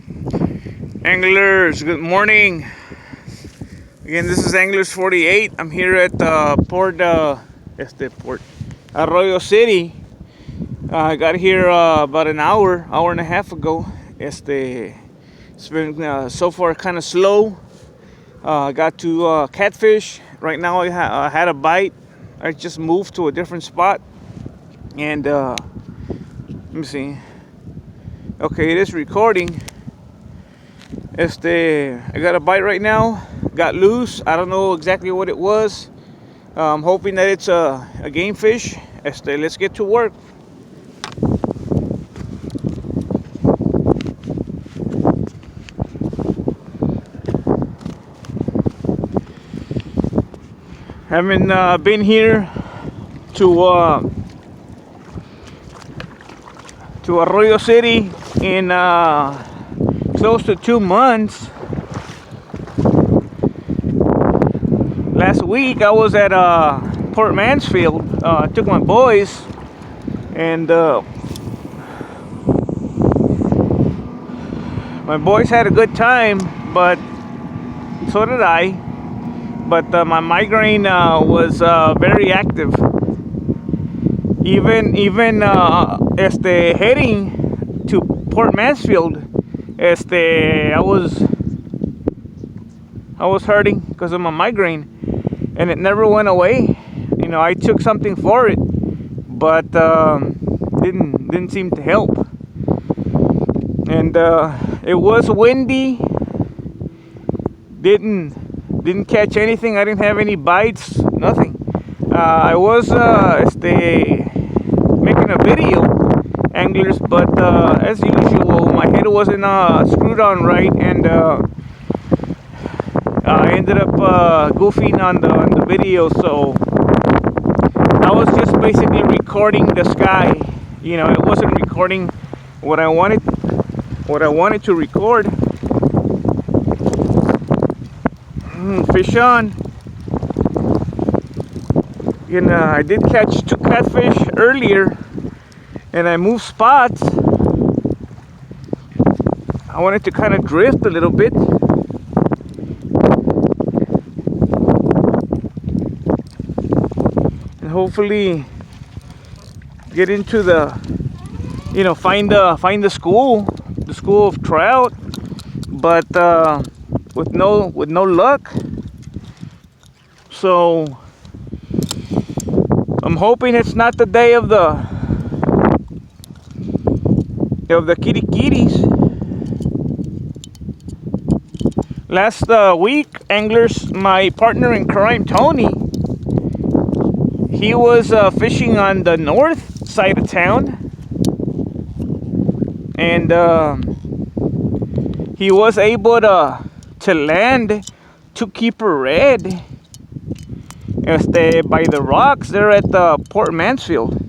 Anglers, good morning. Again, this is Anglers 48. I'm here at Port Arroyo City. I got here about an hour and a half ago. It's been so far kind of slow. Got to catfish. Right now I had a bite. I just moved to a different spot. And let me see. Okay, it is recording. I got a bite right now. Got loose. I don't know exactly what it was. I'm hoping that it's a game fish. Let's get to work. Haven't been here to Arroyo City in close to 2 months. Last week I was at Port Mansfield. Took my boys, and my boys had a good time, but so did I. But my migraine was very active. Even heading to Port Mansfield, I was hurting because of my migraine, and it never went away. You know, I took something for it, but didn't seem to help. And it was windy. Didn't catch anything. I didn't have any bites. Nothing. I was making a video, anglers, but as usual, my head wasn't screwed on right, and I ended up goofing on the video. So I was just basically recording the sky. You know, it wasn't recording what I wanted to record. Fish on. And I did catch 2 catfish earlier, and I moved spots. I wanted to kind of drift a little bit. And hopefully get into find the school of trout, but with no luck. So I'm hoping it's not the day of the kitty kitties. Last week, anglers, my partner in crime, Tony, he was fishing on the north side of town, and he was able to land 2 keeper red by the rocks there at Port Mansfield.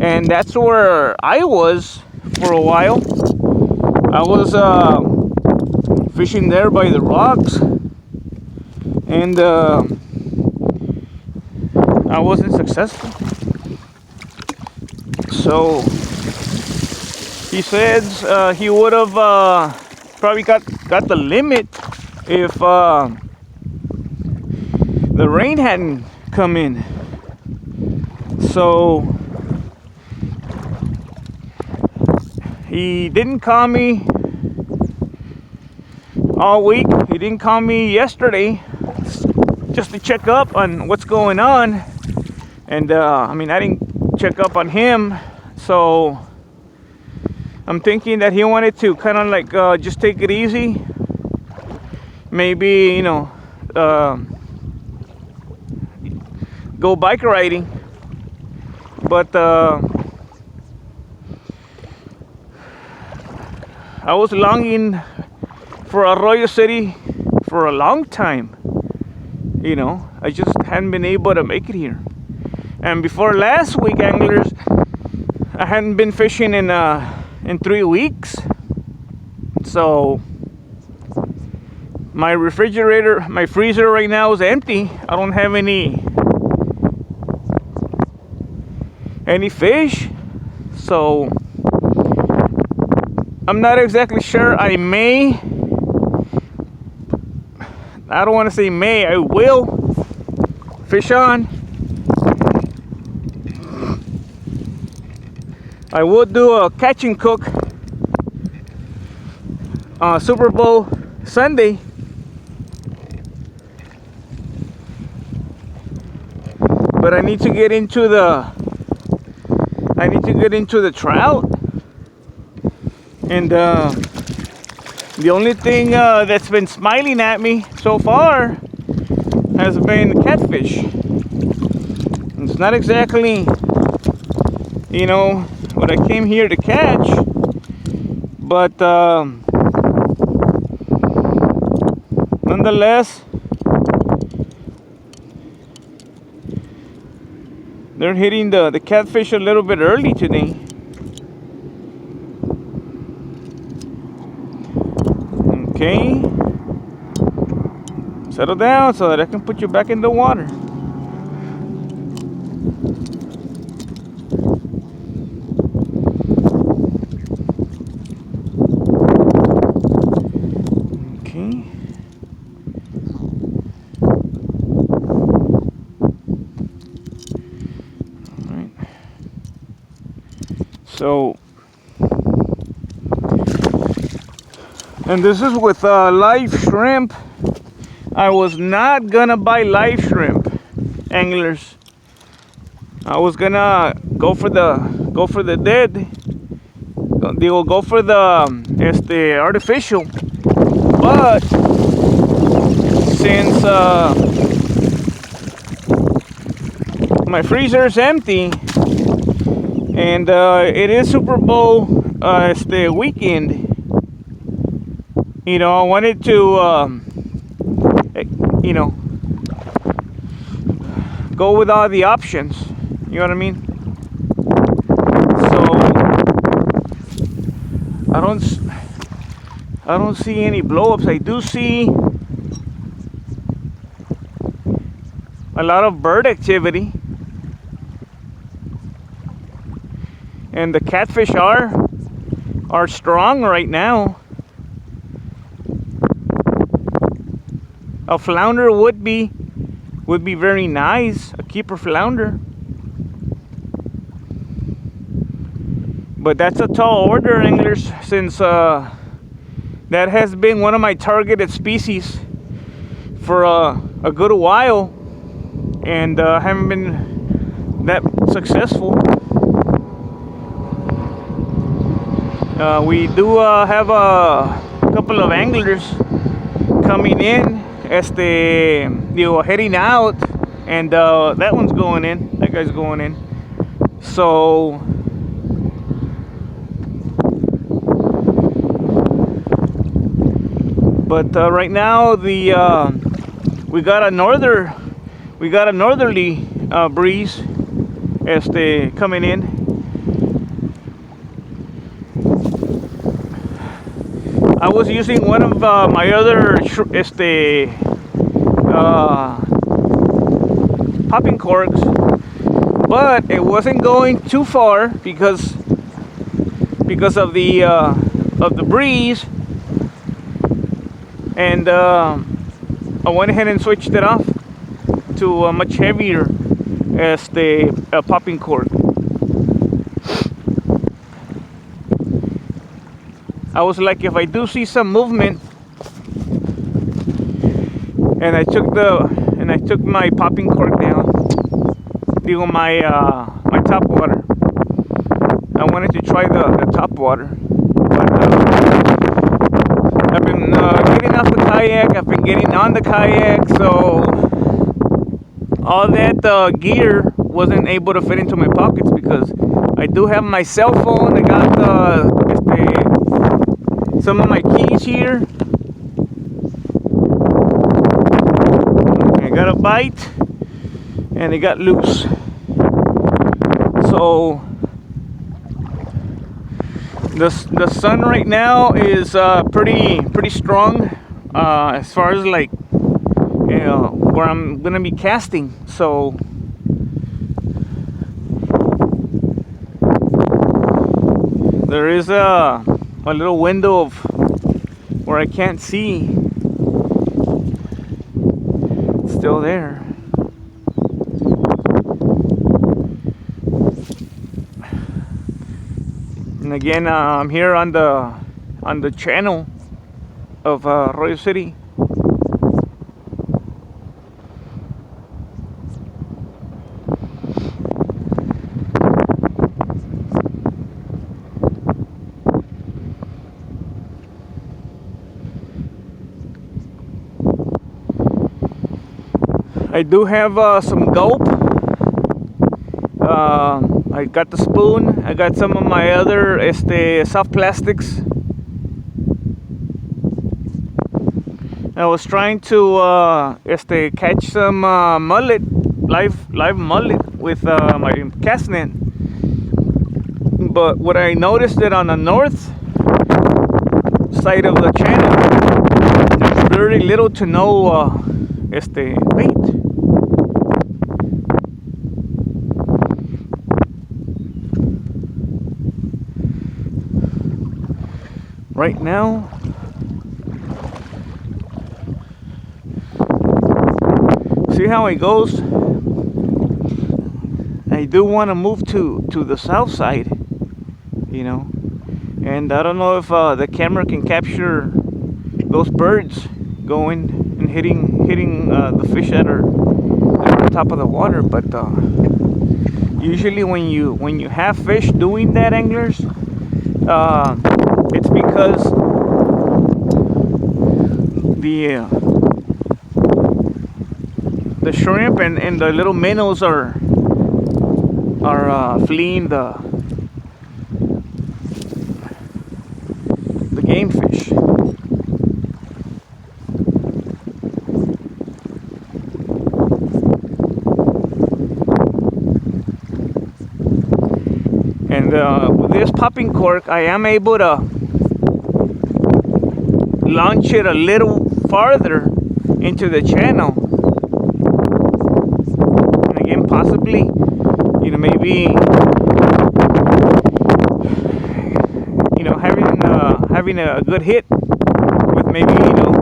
And that's where I was for a while. I was fishing there by the rocks, and I wasn't successful. So he says he would have probably got the limit if the rain hadn't come in. So he didn't call me all week. He didn't call me yesterday just to check up on what's going on. And I didn't check up on him. So I'm thinking that he wanted to kind of like just take it easy. Maybe, go bike riding. But I was longing for Arroyo City for a long time. I just hadn't been able to make it here. And before last week, anglers, I hadn't been fishing in 3 weeks. So my freezer right now is empty. I don't have any fish. So I'm not exactly sure. I don't want to say may, I will fish on. I will do a catch and cook Super Bowl Sunday. But I need to get into the trout. And the only thing that's been smiling at me so far has been the catfish. It's not exactly, you know, what I came here to catch, but nonetheless, they're hitting the catfish a little bit early today. Okay, settle down so that I can put you back in the water. Okay. All right. So, and this is with live shrimp. I was not gonna buy live shrimp, anglers. I was gonna go for the dead. They will go for the artificial. But since my freezer is empty and it is Super Bowl weekend, you know, I wanted to you know, go with all the options. You know what I mean? So I don't see any blow-ups. I do see a lot of bird activity, and the catfish are strong right now. A flounder would be very nice, a keeper flounder. But that's a tall order, anglers, since that has been one of my targeted species for a good while, and haven't been that successful. We do have a couple of anglers coming in, heading out, and that one's going in. That guy's going in. So but right now we got a northerly breeze coming in. I was using one of my other popping corks, but it wasn't going too far because of the breeze, and I went ahead and switched it off to a much heavier popping cork. I was like, if I do see some movement, and I took my popping cork down, my top water. I wanted to try the top water, but I've been getting off the kayak. I've been getting on the kayak, so all that gear wasn't able to fit into my pockets because I do have my cell phone. I got some of my keys here. I got a bite and it got loose. So the sun right now is pretty strong as far as like, you know, where I'm gonna be casting. So there is a little window of where I can't see. It's still there. And again, I'm here on the channel of Arroyo City. I do have some gulp. I got the spoon. I got some of my other soft plastics. I was trying to catch some mullet, live mullet with my cast net. But what I noticed that on the north side of the channel, there's very little to no bait. Right now, see how it goes. I do want to move to the south side, you know, and I don't know if the camera can capture those birds going and hitting the fish that are on top of the water. But usually when you have fish doing that, anglers, it's because the shrimp and the little minnows are fleeing the game fish. And with this popping cork, I am able to launch it a little farther into the channel. And again, possibly, you know, maybe, you know, having a good hit with maybe, you know,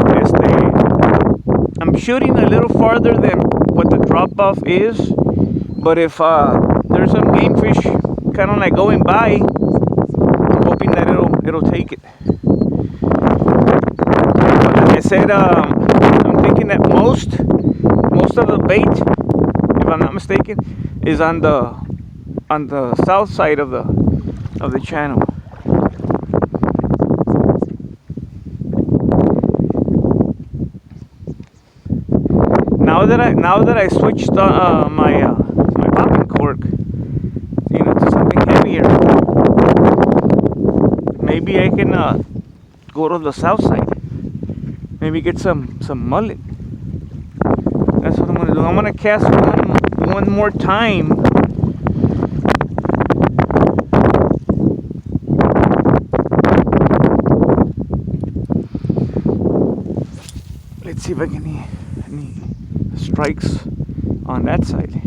I'm shooting a little farther than what the drop off is, but if there's some game fish kind of like going by, I'm hoping that it'll take it. But like I said, I'm thinking that most of the bait, if I'm not mistaken, is on the south side of the channel. Now that I switched my popping cork, you know, to something heavier, maybe I can go to the south side. Maybe get some mullet. That's what I'm gonna do. I'm gonna cast one more time. Let's see if I can get any strikes on that side.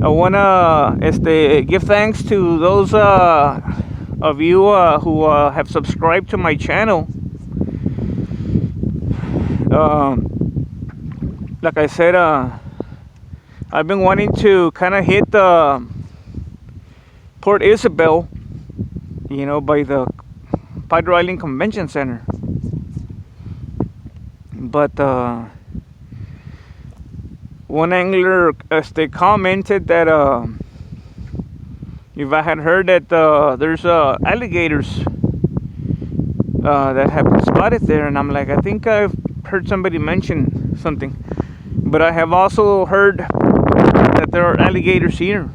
I wanna give thanks to those of you who have subscribed to my channel. Like I said, I've been wanting to kind of hit Port Isabel, you know, by the Padre Island Convention Center. But one angler commented that if I had heard that there's alligators that have been spotted there, and I'm like, I think I've heard somebody mention something, but I have also heard that there are alligators here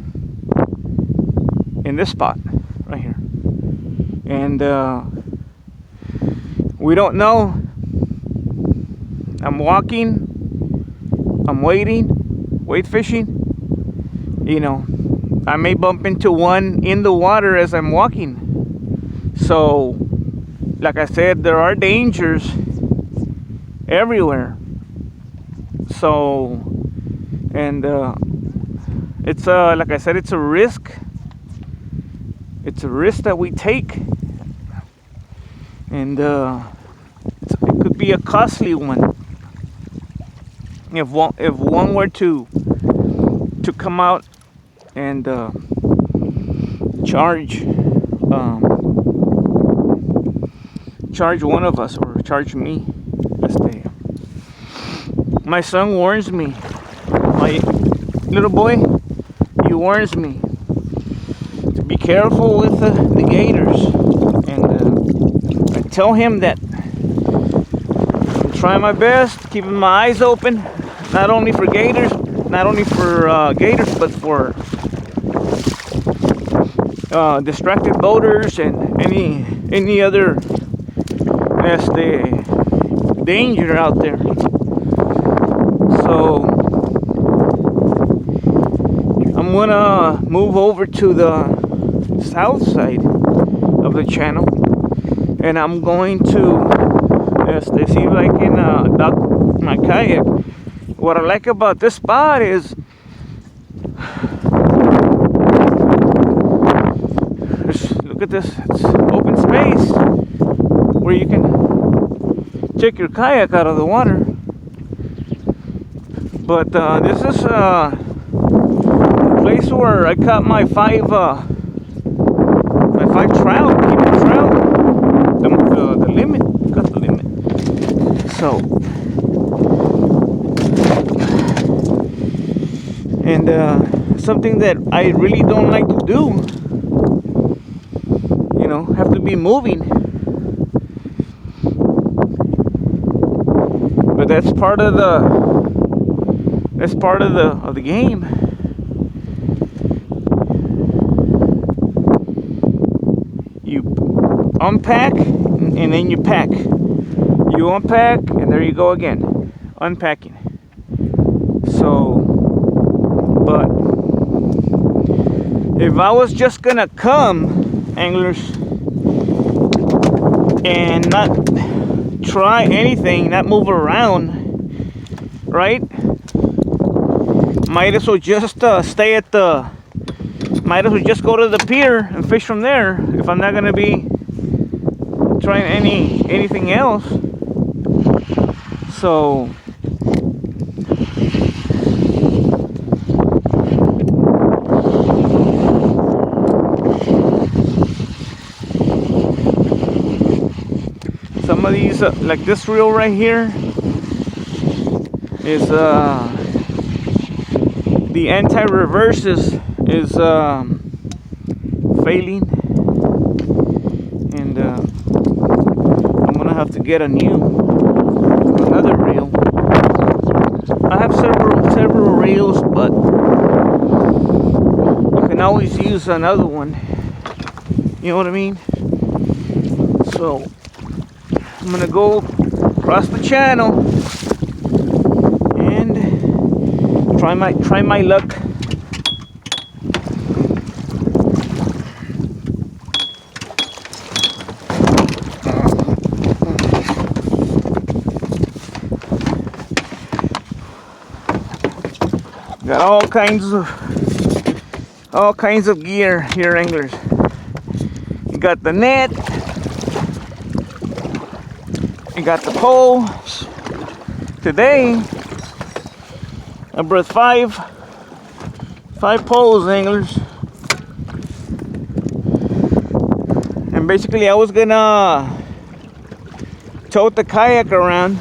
in this spot right here, and we don't know. I'm walking, I'm wait fishing, you know, I may bump into one in the water as I'm walking. So, like I said, there are dangers everywhere. So, and it's like I said, it's a risk it's a risk that we take, and it could be a costly one if one were to come out and charge one of us, or charge me. My son warns me, my little boy, he warns me to be careful with the gators, and I tell him that I'm trying my best, keeping my eyes open, not only for gators, but for distracted boaters and any other danger out there. So I'm gonna move over to the south side of the channel, and I'm going to see if I can dock my kayak. What I like about this spot is look at this, it's open space where you can take your kayak out of the water. But this is a place where I caught my five trout, keeping trout, the limit, got the limit. So, and something that I really don't like to do, have to be moving. But that's part of the game. You unpack and then you pack. You unpack and there you go again, unpacking. So, but if I was just gonna come, anglers, and not try anything, not move around, right? Might as well just stay at the. Might as well just go to the pier and fish from there if I'm not gonna be trying anything else. So some of these, like this reel right here, is the anti-reverse is failing, and I'm gonna have to get another reel. I have several reels, but I can always use another one. You know what I mean? So I'm gonna go across the channel and try my luck. Got all kinds of gear here, anglers. You got the net, you got the poles. Today I brought five poles, anglers. And basically I was gonna tote the kayak around.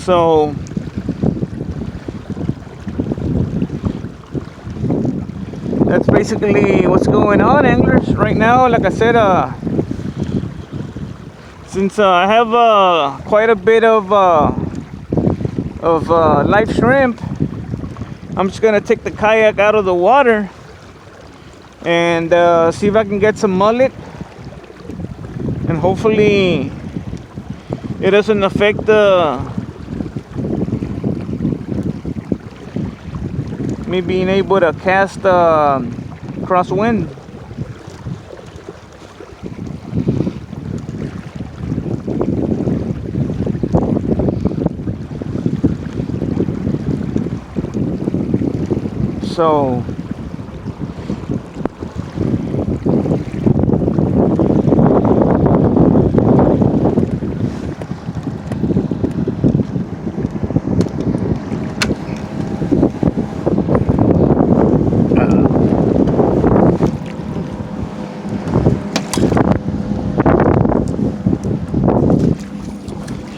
So that's basically what's going on, anglers, right now. Like I said, since I have quite a bit of live shrimp, I'm just gonna take the kayak out of the water and see if I can get some mullet, and hopefully it doesn't affect me being able to cast crosswind. So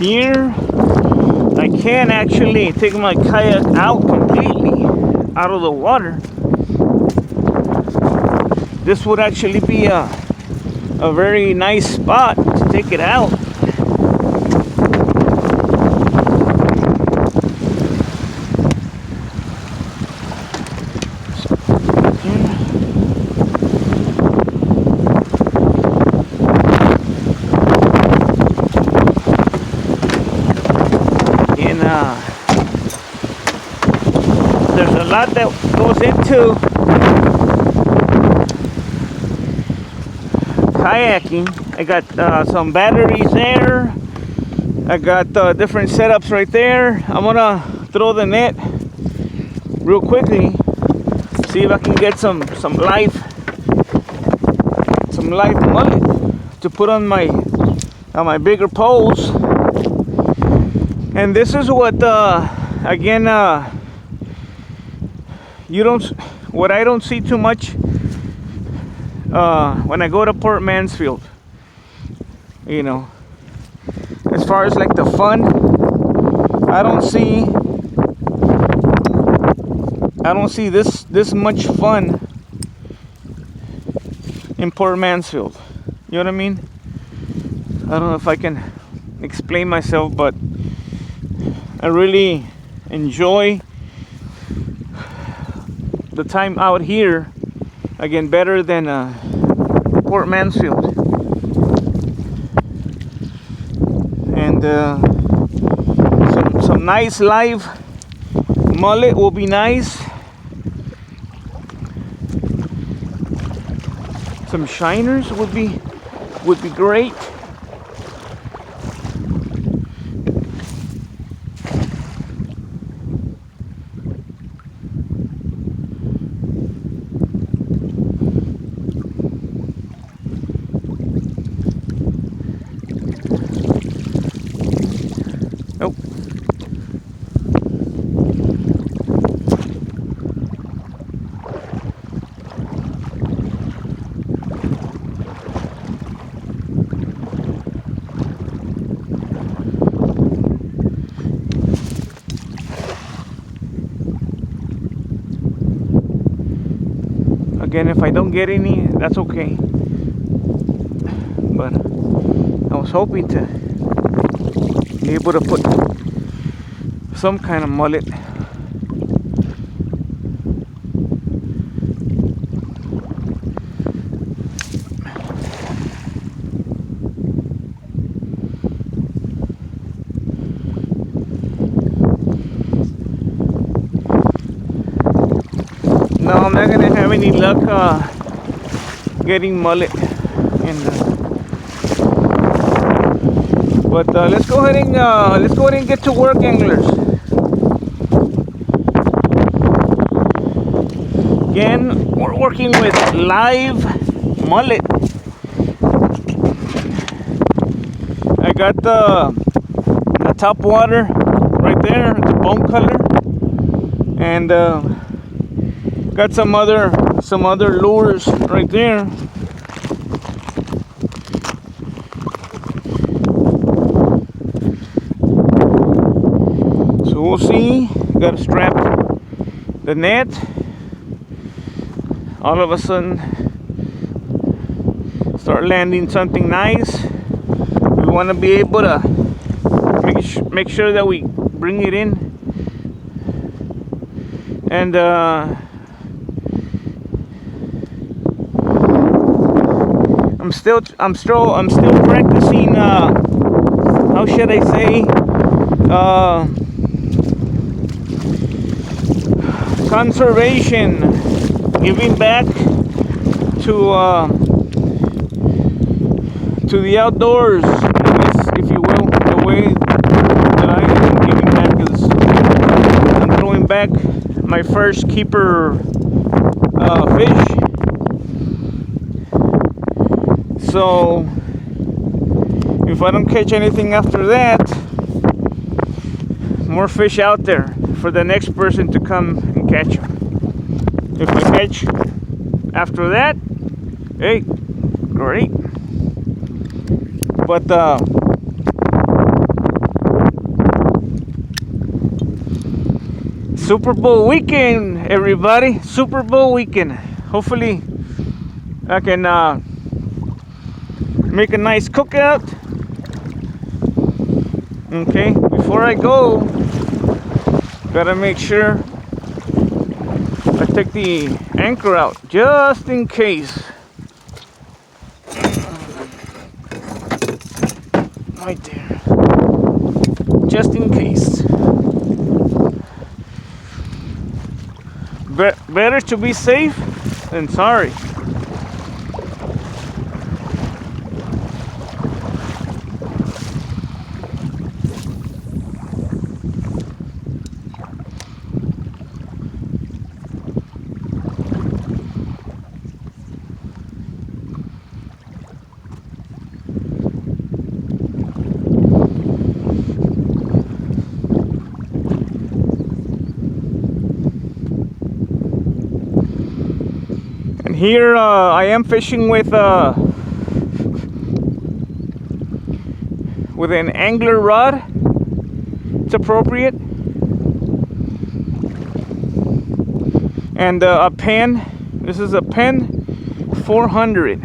here I can actually take my kayak out completely out of the water. This would actually be a very nice spot to take it out. There's a lot that goes into kayaking. I got some batteries there. I got different setups right there. I'm gonna throw the net real quickly, see if I can get some live mullet to put on my bigger poles. And this is what again what I don't see too much when I go to Port Mansfield, you know, as far as like the fun, I don't see this much fun in Port Mansfield. You know what I mean? I don't know if I can explain myself, but I really enjoy the time out here, again, better than Port Mansfield. And some nice live mullet will be nice. Some shiners would be great. Again, if I don't get any, that's okay. But I was hoping to be able to put some kind of mullet. No, I'm not gonna have any luck getting mullet in but let's go ahead and get to work, anglers. Again, we're working with live mullet. I got the top water right there, the bone color, and got some other lures right there. So we'll see. Got to strap the net. All of a sudden, start landing something nice. We want to be able to make sure that we bring it in, and I'm still practicing. How should I say? Conservation, giving back to the outdoors, I guess, if you will. The way that I am giving back is I'm throwing back my first keeper fish. So if I don't catch anything after that, more fish out there for the next person to come and catch them. If I catch after that, hey, great. But Super Bowl weekend, everybody. Super Bowl weekend. Hopefully I can make a nice cookout. Okay, before I go, gotta make sure I take the anchor out just in case. Right there. Just in case. Better to be safe than sorry. Here I am fishing with an angler rod. It's appropriate, and a Penn. This is a Penn 400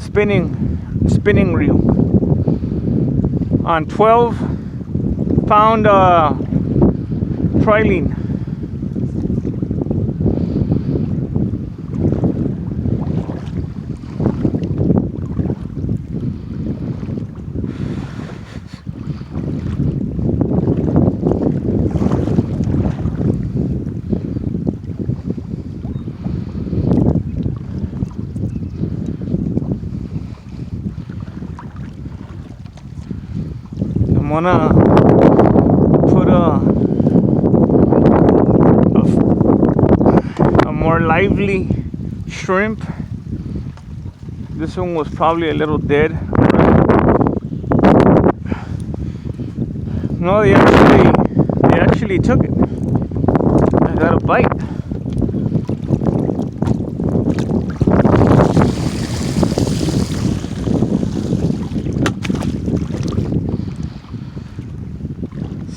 spinning reel on 12-pound trilene. I'm gonna put a more lively shrimp. This one was probably a little dead. No, they actually took it. I got a bite.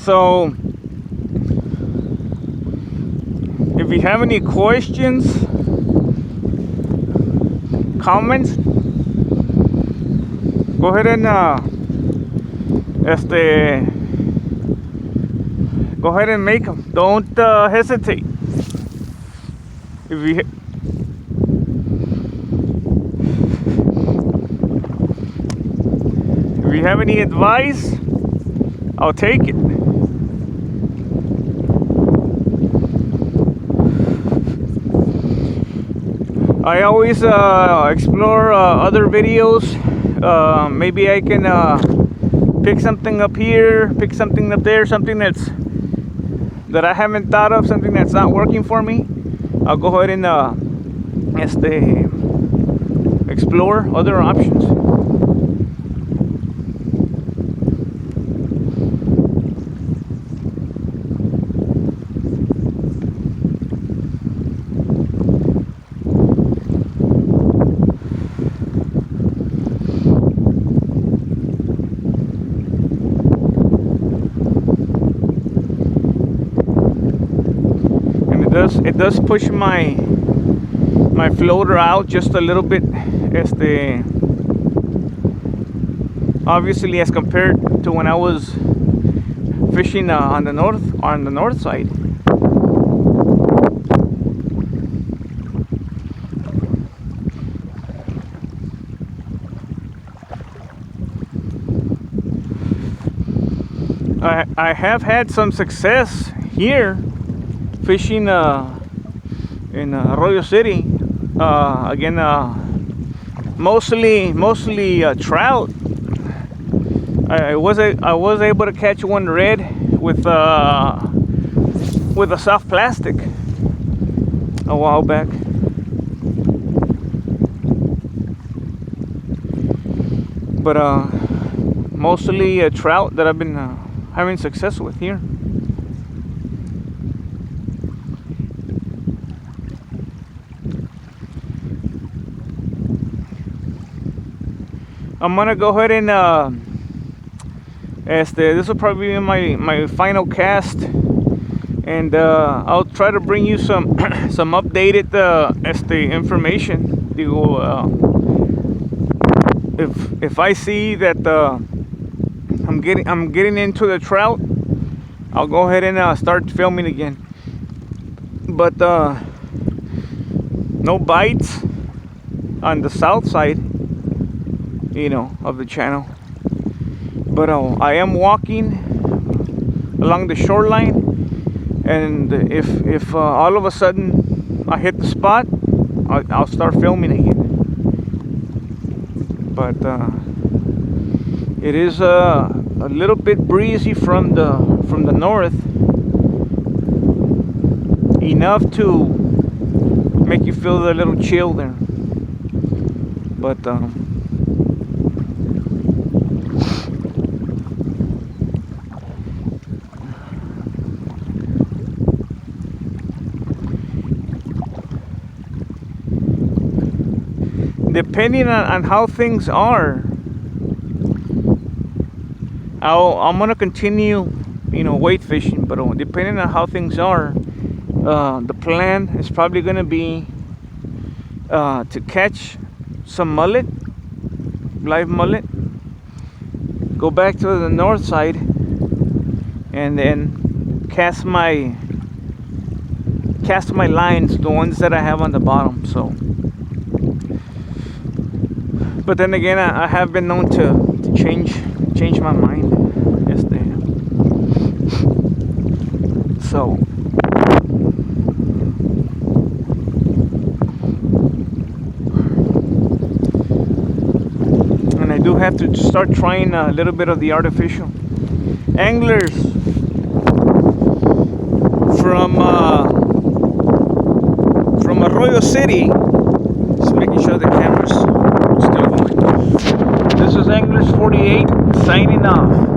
So, if you have any questions, comments, go ahead and go ahead and make them. Don't hesitate. If you have any advice, I'll take it. I always explore other videos. Maybe I can pick something up here, pick something up there, something that I haven't thought of, something that's not working for me. I'll go ahead and explore other options. It does push my floater out just a little bit, obviously as compared to when I was fishing on the north side. I have had some success here fishing in Arroyo City. Again, mostly trout. I was able to catch one red with with a soft plastic a while back. But mostly a trout that I've been having success with here. I'm gonna go ahead and this will probably be my final cast, and I'll try to bring you some some updated information. If I see that I'm getting into the trout, I'll go ahead and start filming again. But no bites on the south side, of the channel. But I am walking along the shoreline, and if all of a sudden I hit the spot, I'll start filming again. But it is a little bit breezy from the north, enough to make you feel a little chill there. But depending on how things are, I'm gonna continue, weight fishing. But depending on how things are, the plan is probably gonna be to catch some mullet, live mullet, go back to the north side, and then cast my lines, the ones that I have on the bottom. So. But then again, I have been known to change my mind. So and I do have to start trying a little bit of the artificial. Anglers from Arroyo City, just making sure the camera's still going. This is Anglers 48 signing off.